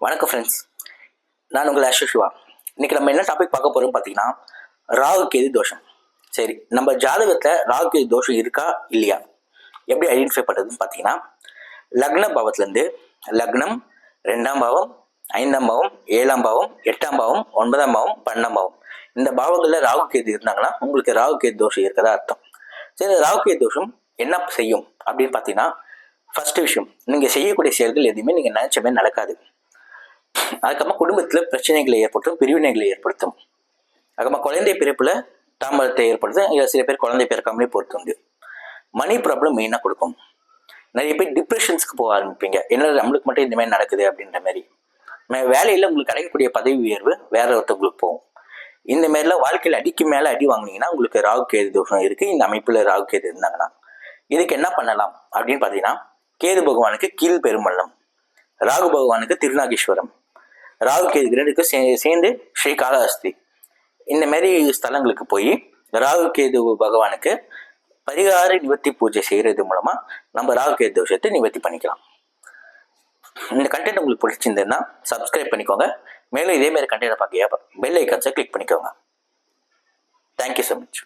வணக்கம் ஃப்ரெண்ட்ஸ், நான் உங்கள் சிவா. இன்னைக்கு நம்ம என்ன டாபிக் பார்க்க போகிறோம் பார்த்தீங்கன்னா, ராகு கேது தோஷம். சரி, நம்ம ஜாதகத்தில் ராகு கேது தோஷம் இருக்கா இல்லையா, எப்படி ஐடென்டிஃபை பண்ணுறதுன்னு பார்த்தீங்கன்னா, லக்ன பாவத்துலேருந்து லக்னம், 2ஆம் பாவம், 5ஆம் பாவம், 7ஆம் பாவம், 8ஆம் பாவம், 9ஆம் பாவம், 12ஆம் பாவம், இந்த பாவங்களில் ராகு கேது இருந்தாங்கன்னா உங்களுக்கு ராகு கேது தோஷம் இருக்கதா அர்த்தம். சரி, ராகு கேது தோஷம் என்ன செய்யும் அப்படின்னு பார்த்தீங்கன்னா, ஃபர்ஸ்ட் விஷயம், நீங்கள் செய்யக்கூடிய செயல்கள் எதுவுமே நீங்கள் நினைச்ச மாதிரி நடக்காது. அதுக்கப்புறமா குடும்பத்தில் பிரச்சனைகளை ஏற்படுத்தும், பிரிவினைகளை ஏற்படுத்தும். அதுக்கப்புறமா குழந்தை பிறப்புல தாமதத்தை ஏற்படுத்தும். சில பேர் குழந்தை பிறக்காமலே பொறுத்து உண்டு. மணி ப்ராப்ளம் மெயினாக கொடுக்கும். நிறைய பேர் டிப்ரெஷன்ஸ்க்கு போக ஆரம்பிப்பீங்க, என்ன நம்மளுக்கு மட்டும் இந்த மாதிரி நடக்குது அப்படின்ற மாதிரி. வேலையில் உங்களுக்கு கிடைக்கக்கூடிய பதவி உயர்வு வேற ஒருத்தவங்களுக்கு போகும். இந்த மாதிரிலாம் வாழ்க்கையில் அடிக்கு மேலே அடி வாங்கினீங்கன்னா உங்களுக்கு ராகு கேது தோஷம் இருக்குது. இந்த அமைப்பில் ராகு கேது இருந்தாங்கன்னா இதுக்கு என்ன பண்ணலாம் அப்படின்னு பார்த்தீங்கன்னா, கேது பகவானுக்கு கீழ் பெருமல்லம், ராகு பகவானுக்கு திருநாகேஸ்வரம், ராகு கேது ரெண்டுக்கும் சேர்ந்து ஸ்ரீகாளஹஸ்தி, இந்த மாதிரி ஸ்தலங்களுக்கு போய் ராகு கேது பகவானுக்கு பரிகார நிவர்த்தி பூஜை செய்யறது மூலமா நம்ம ராகு கேது தோஷத்தை நிவர்த்தி பண்ணிக்கலாம். இந்த கண்டென்ட் உங்களுக்கு பிடிச்சிருந்ததுன்னா சப்ஸ்கிரைப் பண்ணிக்கோங்க. மேலும் இதே மாதிரி கண்டென்ட் பார்க்க பெல் ஐக்கான்ஸை கிளிக் பண்ணிக்கோங்க. Thank you so much.